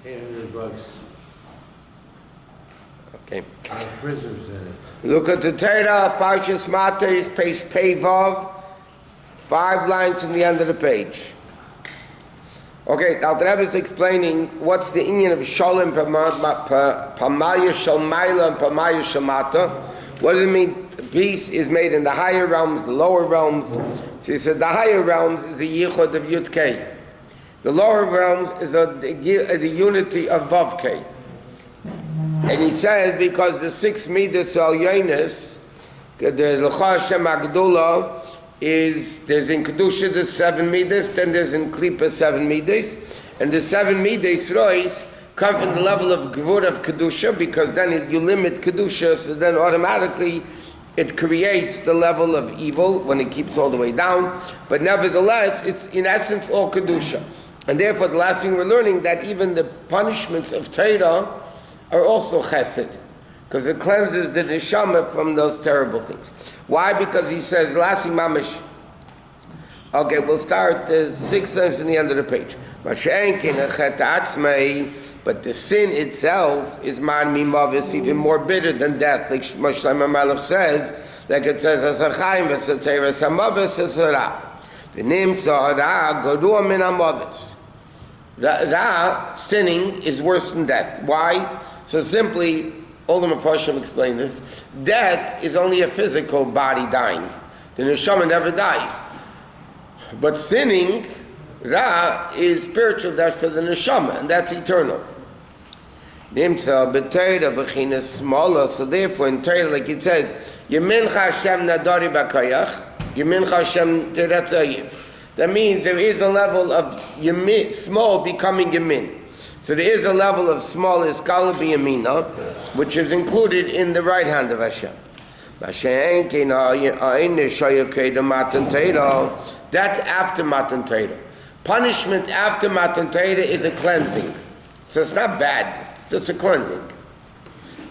800 bucks. Okay. Prisoners in it. Look at the Torah, Parshas Matos, page Pevav, 5 lines in the end of the page. Okay, now the Rebbe is explaining what's the inyan of Shalom, Pamaya Shalmaila, and Pamaya Shalmata. What does it mean? Peace is made in the higher realms, the lower realms. So he said the higher realms is the yichud of Yud-Kei. The lower realms is the unity of Vav-Kei. And he said because the 6 midas al Yonis, the L'cha Hashem Agdula, there's in Kedusha the 7 midas, then there's in Klipa 7 midas, and the 7 midas rois come from the level of Gvur of Kedusha, because then you limit Kedusha, so then automatically it creates the level of evil when it keeps all the way down, but nevertheless it's in essence all Kedusha. And therefore the last thing we're learning, that even the punishments of Torah are also chesed, because it cleanses the neshama from those terrible things. Why? Because he says, last thing mamish. Okay, we'll start 6 times in the end of the page. But the sin itself is mar mimavis, even more bitter than death. Like Shlomo Malach says, like it says, Asachayim v'sateres hamavis esara. V'nimtza ra gadua min hamavis. Ra, sinning, is worse than death. Why? So simply, all the Mefarshim explain this. Death is only a physical body dying. The neshama never dies. But sinning, Ra, is spiritual death for the neshama, and that's eternal. So therefore, in Torah, like it says, Yemincha Hashem nadari b'kayach, Yemincha Hashem teratzayiv. That means there is a level of yamin, small becoming yamin. So there is a level of small iskala b'yamina, which is included in the right hand of Hashem. That's after Matan Torah. Punishment after Matan Torah is a cleansing. So it's not bad, it's just a cleansing.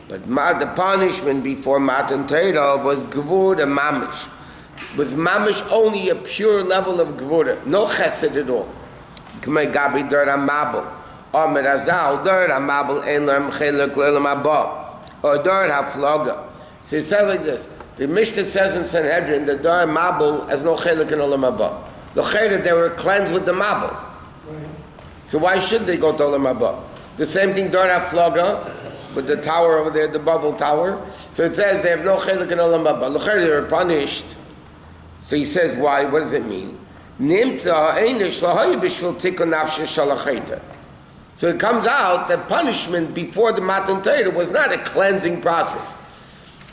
But the punishment before Matan Torah was Gevura Mamish. Was Mamish only a pure level of Gevura, no chesed at all. K'mei Gabi Dur HaMabel. Or Merazal Dur HaMabel Ein Lam Chelek L'Olam Haba. Or Dur HaFloga. So it says like this. The Mishnah says in Sanhedrin that Dur HaMabel has no Chelek in Olam Haba. The Chelek, they were cleansed with the Mabel. So why should they go to Olam Haba? The same thing Dur HaFloga, with the tower over there, the bubble tower. So it says they have no Chelek in Olam Haba. The Chelek, they were punished. So he says, why? What does it mean? So it comes out that punishment before the Matan Torah was not a cleansing process.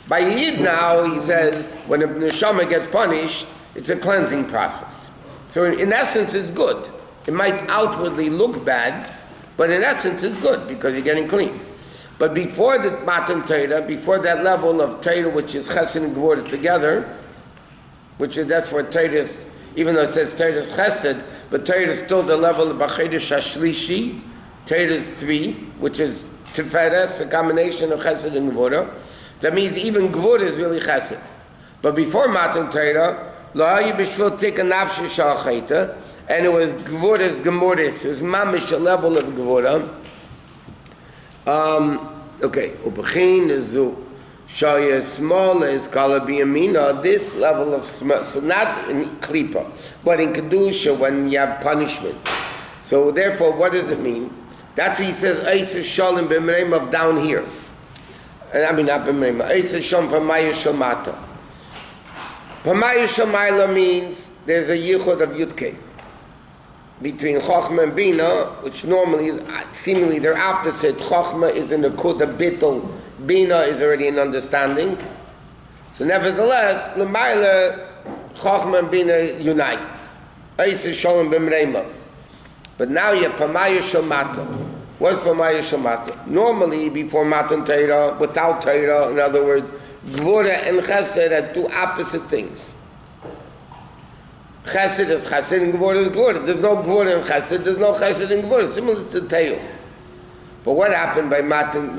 By Yid now, he says, when a neshama gets punished, it's a cleansing process. So in essence, it's good. It might outwardly look bad, but in essence, it's good because you're getting clean. But before the Matan Torah, before that level of Torah, which is Chesed and Gevurah together, that's what Torah is, even though it says Torah is Chesed, but Torah is still the level of B'Chedesh HaShlishi. Torah is 3, which is Tiferes, a combination of Chesed and Gevurah. That means even Gevurah is really Chesed. But before Matan Torah, Lo hayu b'shvil tika nafshe shalcheita, and it was Gevurah's Gemuris, it was mamish a level of Gevurah. Okay, Ubechin Zu. Shaya small is kala biyamina, this level of small, so not in klipa, but in kedusha when you have punishment. So therefore, what does it mean? That's what he says, Eisa Shalom b'mreim of down here. I mean not b'mreim, Eisa Shalom Pamaya Shalmata. Pamaya Shalmaila means there's a yichud of Yud-Kei between Chochma and Bina, which normally, seemingly they're opposite. Chochma is in the Kuda Bittul, Bina is already in understanding. So nevertheless, L'mayla, Chochma and Bina unite. Eisa Shalom b'mreimav. But now you have Pamaya Shalmata. What's Pamaya Shalmata? Normally, before Matan Torah, without Torah, in other words, Gevurah and Chesed are two opposite things. Chesed is Chesed and Gevurah is Gevurah. There's no Gevurah in Chesed, there's no Chesed in Gevurah, similar to Torah. But what happened by Matan,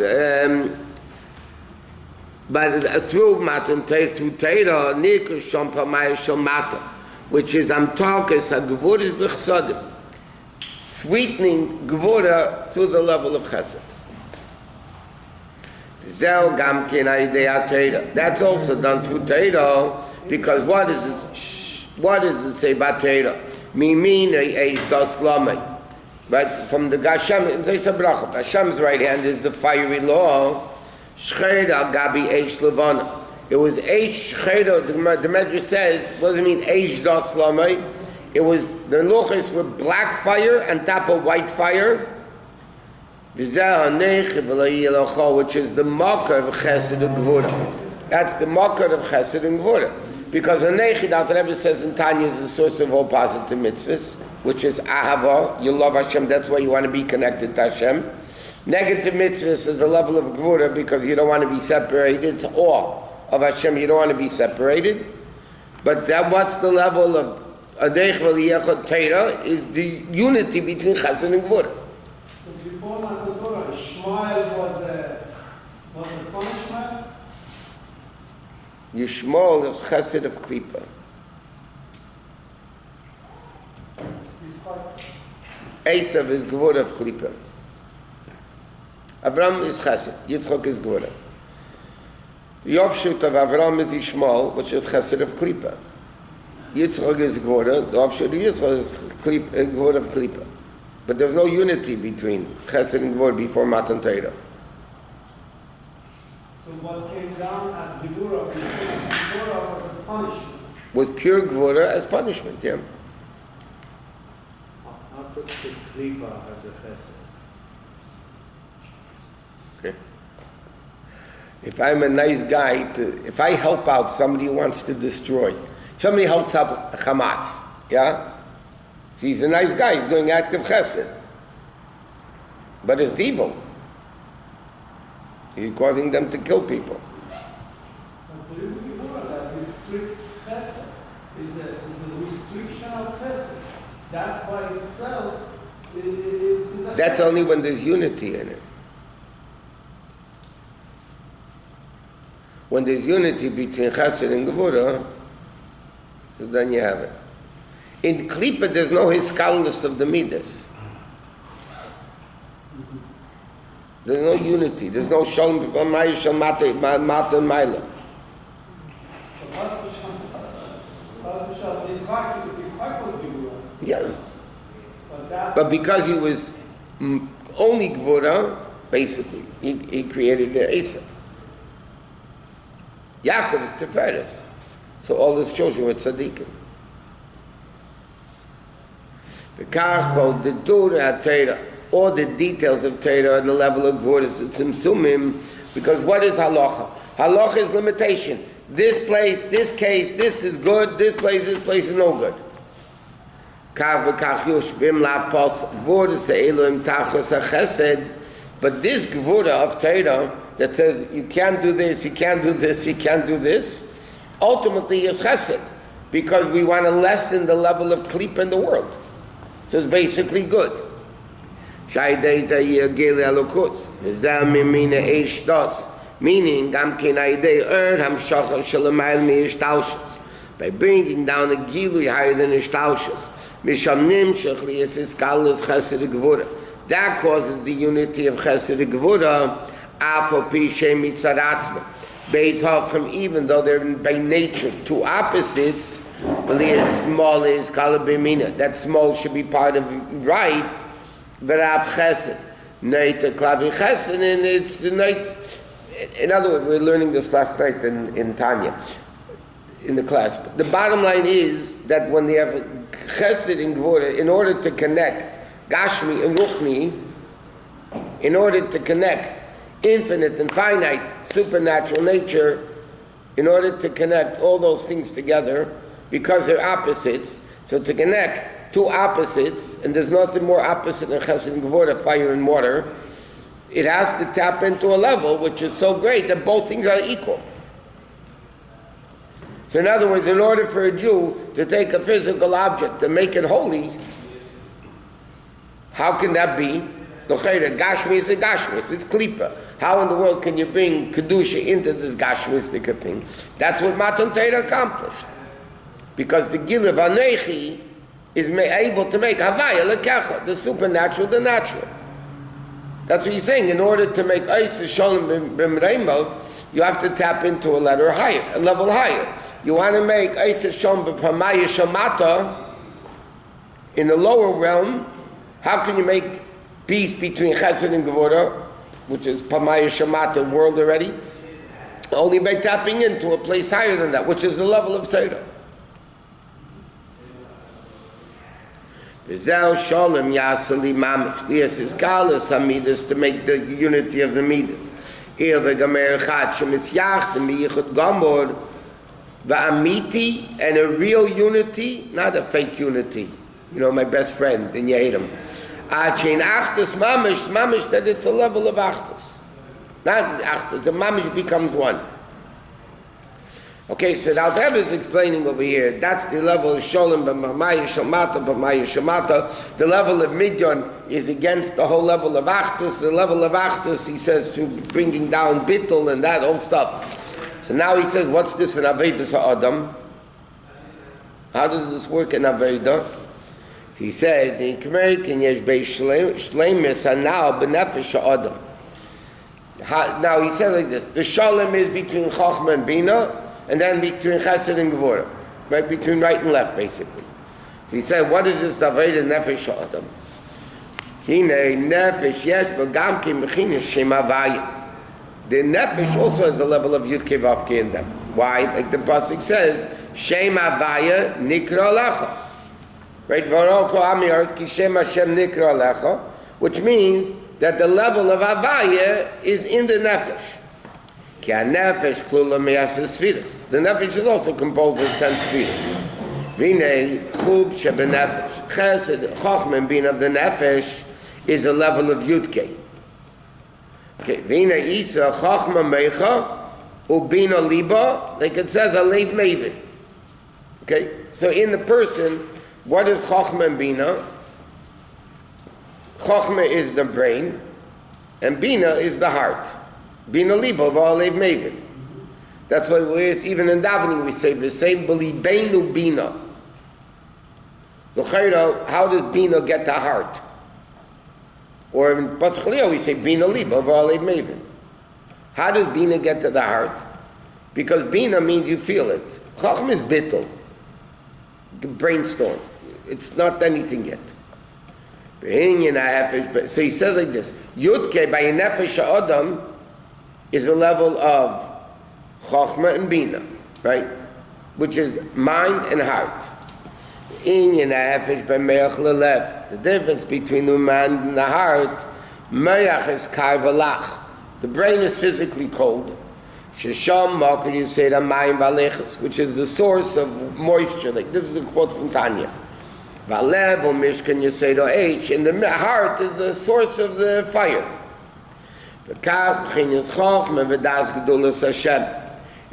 through Matan Torah, through Torah, Nikr Shom Pamaya Shalmata, which is Amtalkes, a Gevurah is B'chsadim. sweetening Gvura through the level of Chesed. That's also done through Torah, because what does it say about Torah? Right? From the Hashem, it says a bracha. Hashem's right hand is the fiery law. It was Eish Shcheda, the Medrash says, what does it mean, Eish Das Lamei? It was, the Luchas were black fire on top of white fire. Which is the marker of Chesed and Gvura. That's the marker of Chesed and Gvura. Because Hanechi, that Rebbe says in Tanya, is the source of all positive mitzvahs, which is Ahava, you love Hashem, that's why you want to be connected to Hashem. Negative mitzvahs is the level of Gvura, because you don't want to be separated. It's awe of Hashem, you don't want to be separated. But that, what's the level of Adeich V'liyechot Torah, is the unity between Chesed and Gvura. So before Matan Torah, Yishmael was a punishment? Yishmael is Chesed of Klippa. Esav is Gvura of Klippa. Avram is Chesed, Yitzchak is Gvura. The offshoot of Avram is Yishmael, which is Chesed of Klippa. Yitzchak is Gvura, the offshoot of Yitzchak is Gvura of Klippa. But there's no unity between Chesed and Gvura before Matan Torah. So what came down as Gvura was a punishment? Was pure Gvura as punishment, yeah. How to Klipa as a Chesed? If I'm a nice guy, if I help out somebody who wants to destroy, somebody helps out Hamas, yeah? So he's a nice guy, he's doing active chesed. But it's evil. He's causing them to kill people. But there is a Gvura that restricts chesed, is a restriction of chesed. That by itself is a That's only when there's unity in it. When there's unity between Chesed and Gevura, so then you have it. In Klippa, there's no hiskalus of the Midas. There's no unity. There's no Shalom, Maya, Shalom, Mata, and Maila. Yeah. But because he was only Gevura, basically, he created the Yosef. Yaakov is Tiferes. So all his children were tzaddikim. The Torah, all the details of Torah at the level of Gvurah Tzimtzumim, because what is halacha? Halacha is limitation. This place, this case, this is good, this place is no good. But this Gvurah of Torah that says you can't do this, you can't do this, you can't do this, ultimately is chesed, because we want to lessen the level of klip in the world. So it's basically good. Meaning, by bringing down a gilui higher than ishtalshus. That causes the unity of chesed gevura, from even though they're by nature two opposites, small is kalabimina. That small should be part of right, but av chesed. Neita klavi chesed, and it's the night. In other words, we were learning this last night in Tanya, in the class. But the bottom line is that when they have chesed and gevura, in order to connect Gashmi and Ruchni, in order to connect infinite and finite, supernatural nature, in order to connect all those things together, because they're opposites, so to connect two opposites, and there's nothing more opposite than Chesed and Gevura, fire and water, it has to tap into a level which is so great that both things are equal. So in other words, in order for a Jew to take a physical object and make it holy, how can that be? Gashmi is a Gashmis, it's Klippa. How in the world can you bring Kedusha into this Gashmistic thing? That's what Matan Torah accomplished. Because the Gil of Anechi is able to make Havaya Lekecha, the supernatural, the natural. That's what he's saying. In order to make Eis Shalom B'Mreimov, you have to tap into a level higher. You want to make Eis Shalom B'Pamaya Shamata in the lower realm. How can you make peace between Chesed and Gevurah, which is Pamaya Shamata world already? Only by tapping into a place higher than that, which is the level of Torah. V'zeh Shalom Yasali Mamish. This is Kalas Hamidus to make the unity of the Midas. Ir v'gamer echad shemisyach d'miyichud gamor v'amiti, and a real unity, not a fake unity. You know, my best friend, and you hate him. Achein achtus mamish, that it's a level of achtus. Not achtus, the mamish becomes one. Okay, so now the Rebbe is explaining over here, that's the level of Sholem b'Mamaya Shamata. The level of Midyon is against the whole level of achtus. The level of achtus, he says, to bringing down bittul and that whole stuff. So now he says, what's this in Avedas HaAdam? How does this work in Aveda? So he said, now he says like this, the Shalom is between Chochmah and Bina, and then between Chesed and Gevurah, right, between right and left, basically. So he said, what is this Aveda Nefesh Adam? Hine Nefesh Yesh B'Gam Ki Mechina Shem Havaya. The Nefesh also has a level of Yud Kei Vav Kei in them. Why? Like the pasuk says, Shem Havaya Nikra Lecha. Right? Varoko Amir Ki Shem Hashem Nikra Lecha, which means that the level of Havaya is in the Nefesh. Ki ha-nefesh klula meyaseh sfiras. The Nefesh is also composed of 10 sfiras. V'nei chub shebenefesh. Chesed, Chochmah and Bina of the Nefesh is a level of Yudkei. Okay, V'nei isa Chochmah meicha ubina liba, like it says, Alev Mevin. Okay, so in the person, what is Chochmah and Bina? Chochmah is the brain, and Bina is the heart. Bina liba v'alev mevin. That's why even in davening we say the same b'libeinu bina. L'chayra, how does Bina get to heart? Or in Patzchaliah we say Bina liba v'alev mevin. How does Bina get to the heart? Because Bina means you feel it. Chacham is bittul, brainstorm. It's not anything yet. So he says like this: Yudke by a nefesh ha'adam is a level of Chochmah and Bina, right? Which is mind and heart. The difference between the mind and the heart, Me'ach is kar v'lach. The brain is physically cold. Shesham Makar Yisera Mayim V'alechus, which is the source of moisture. Like this is the quote from Tanya. V'alev or Mishkan Yisera H, and the heart is the source of the fire. In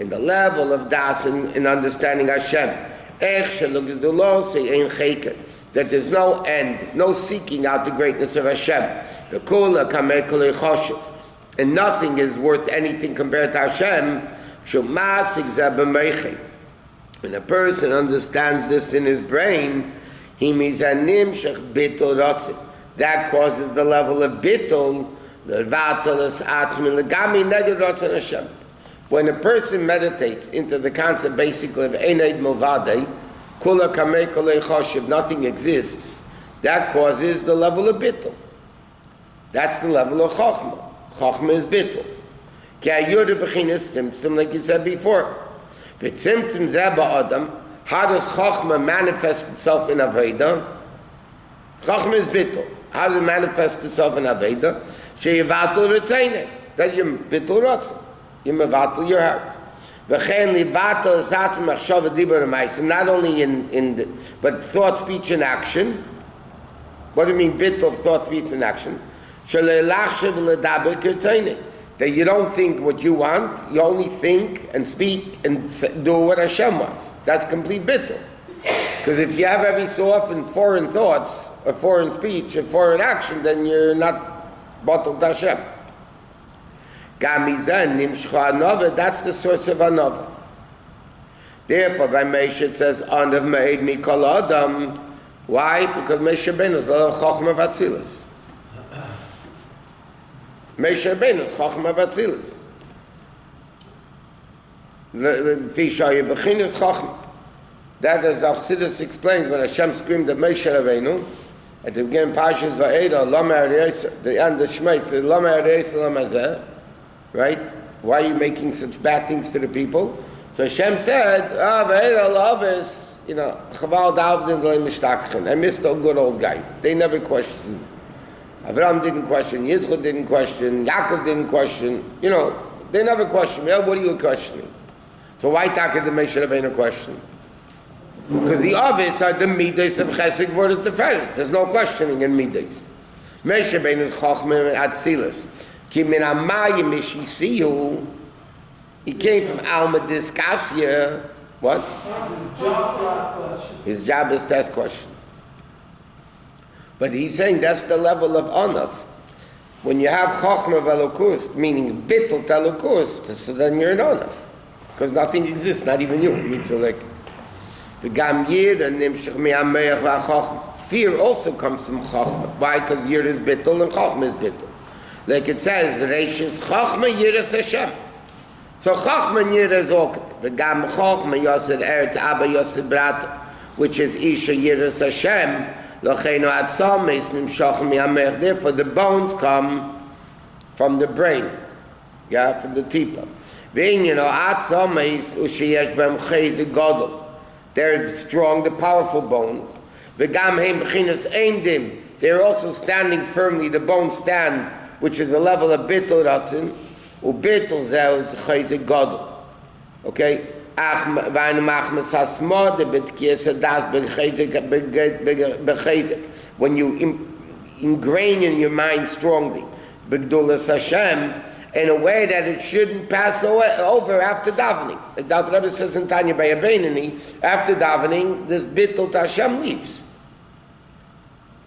the level of das in understanding Hashem, that there's no end, no seeking out the greatness of Hashem, and nothing is worth anything compared to Hashem. When a person understands this in his brain, that causes the level of bittul. When a person meditates into the concept basically of Eneid Movadei, Kula Kamei Kolei Choshev, nothing exists, that causes the level of bittul. That's the level of Chochmah. Chochmah is bittul. Ki hayudah b'chinas tzimtzum, like you said before. V'tzimtzum zeh ba'adam, how does Chochmah manifest itself in Aveda? Chochmah is bittul. How does it manifest itself in Aveda? Sheyivatul retaining, that you bittul ratzah, you mevatul your heart. V'chein livatul esatzim machshava dibur ma'asim, not only but thought, speech, and action. What do you mean bittul of thought, speech, and action? Sheleilachshav ledaber retaining, that you don't think what you want, you only think and speak and do what Hashem wants. That's complete bittul. Because if you have every so often foreign thoughts, or foreign speech, or foreign action, then you're not bottled Hashem. That's the source of anova. Therefore, by Moshe it says, "Anav ma'ed mikol adam Why? Because Moshe Rabbeinu is the Chochmah Vatzilus. Moshe Rabbeinu is Chochmah Vatzilus. V'shaya b'chinas Chochmah. That is how Chassidus explains when Hashem screamed at Moshe Rabbeinu at the beginning of Parshas Va'eda, Lama Ariyasa, the end of Shema, says Lama Ariyasa Lama Zeh, right? Why are you making such bad things to the people? So Hashem said, Va'eda Lavis, Chaval Davdin L'Lei Mishtachchen. I missed a good old guy. They never questioned. Avram didn't question, Yitzchak didn't question, Yaakov didn't question, they never questioned me. What are you questioning? So why Taka the Moshe Rabbeinu question? Because the obvious are the midas of chesed word at the first. There's no questioning in midas. Moshe Rabbeinu is chochmah atzilus. Ki min hamayim mishisiyu. He came from Alma Discassia. What? His job is to ask question. But he's saying that's the level of onav. When you have chochmah velokust, meaning bittul telokust, so then you're an onav. Because nothing exists, not even you. Fear also comes from Chochmah. Why? Because Yir is Bittul and Chochmah is Bittul. Like it says, Reish is Chochmah, Yir is Hashem. So Chochmah and Yir is all. V'gam Chochmah Yosef Er Abba Yosef Brat, which is Isha Yir is Hashem. L'cheinu Atzam is Nimshach Mi'amer. Therefore the bones come from the brain. From the tipa. V'in Atzam is Ushiyesh B'em Chayz Godel. They're strong, the powerful bones. They're also standing firmly, the bones stand, which is a level of bittul ratzin. Ubittul zeh is chayzik gadol. Okay? When you ingrain in your mind strongly, B'gdulas Hashem, in a way that it shouldn't pass over after davening. Like Dr. Rabbi says in Tanya by Abeinani, after davening, this bittul to Hashem leaves.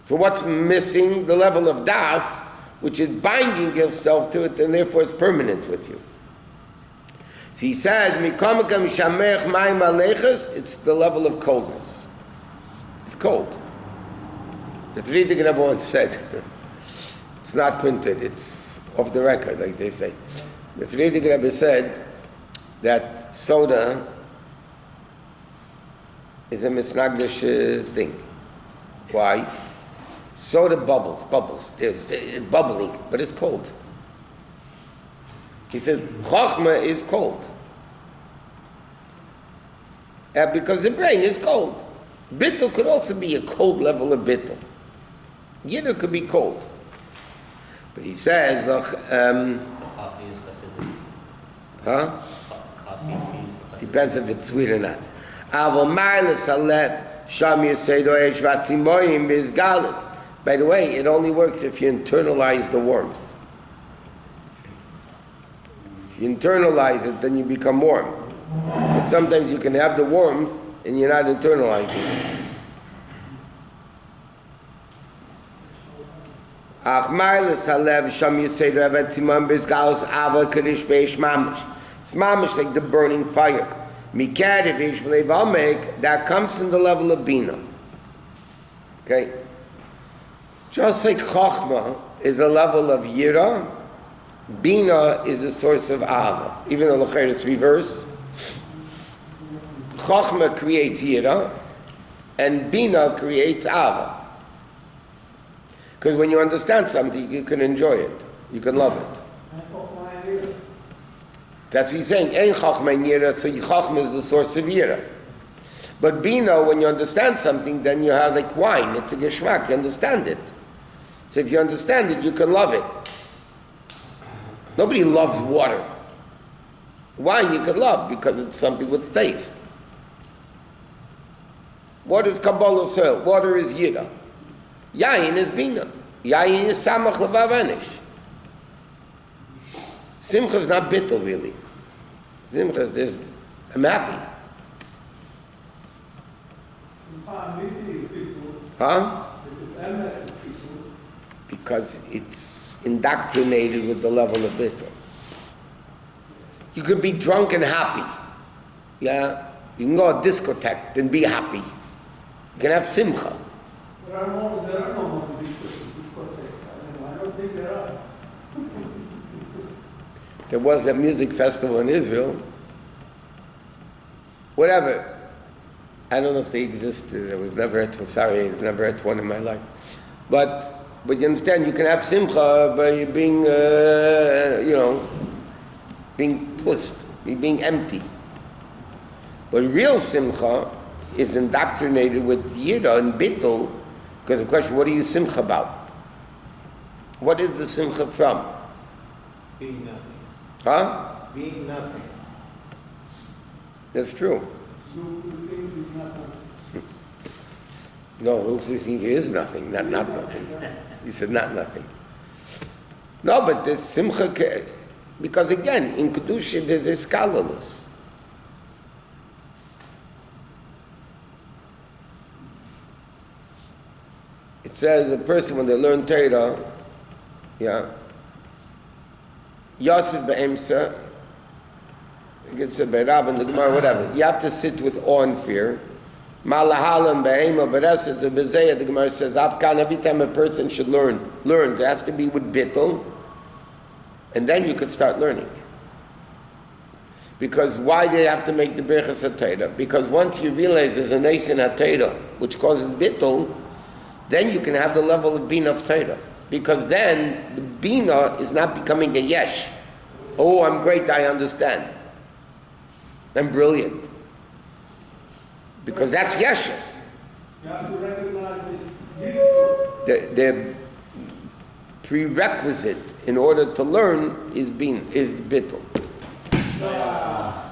So what's missing? The level of das, which is binding yourself to it, and therefore it's permanent with you. So he said, it's the level of coldness. It's cold. The Friedrich Rebbe once said, it's not printed, it's off the record, like they say. The Friedrich Rebbe said that soda is a misnagdish thing. Why? Soda bubbles. It's bubbling, but it's cold. He said, Chochmah is cold. Because the brain is cold. Bittul could also be a cold level of bittul. Yiddah could be cold. But he says, look, coffee is Chassidus. Coffee, tea. Depends if it's sweet or not. Avol ma'alas alev sham yisedo eish vatzimoyim bizgalit. By the way, it only works if you internalize the warmth. If you internalize it, then you become warm. But sometimes you can have the warmth and you're not internalizing it. It's mamish like the burning fire. That comes from the level of bina. Okay? Just like Chochmah is a level of yira, bina is a source of ava. Even though l'chayr is reverse. Chochmah creates yira, and bina creates ava. Because when you understand something, you can enjoy it. You can love it. That's what he's saying. Ein Chachma and Yira, so Chachma is the source of Yira. But Bina, when you understand something, then you have like wine. It's a geschmack. You understand it. So if you understand it, you can love it. Nobody loves water. Wine you can love because it's something with taste. Water is Kabbalah soil. Water is Yira. Yayin is Bina. Yayin is Samach Levavanish. Simcha is not bittul, really. Simcha is this, I'm happy. Huh? Because it's indoctrinated with the level of bittul. You could be drunk and happy. Yeah? You can go to a discotheque and be happy. You can have simcha. There are no more discotheques. I don't think there are. There was a music festival in Israel. Whatever. I don't know if they existed. I was never at never at one in my life. But you understand, you can have simcha by being, being pussed, being empty. But real simcha is indoctrinated with yira and bittul, because the question, what are you simcha about? What is the simcha from? Being nothing. Huh? Being nothing. That's true. Who thinks it's not nothing? No, who thinks it is nothing, not nothing. He said not nothing. No, but the simcha, because again, in Kedusha there's a scholarless. It says a person when they learn Torah, Yosef be'emsa, you can say by Rabbi in the Gemara, whatever. You have to sit with awe and fear. Malahalam be'ema be'esetz be'zeyah, the Gemara says, Afkan, every time a person should learn, it has to be with bittul, and then you could start learning. Because why do you have to make the Birchas HaTorah? Because once you realize there's a nation HaTorah, which causes bittul, then you can have the level of Bina of Torah. Because then the Bina is not becoming a yesh. Oh, I'm great, I understand. I'm brilliant. Because that's yeshes. You have to recognize it's useful. The prerequisite in order to learn is bittul. Yeah.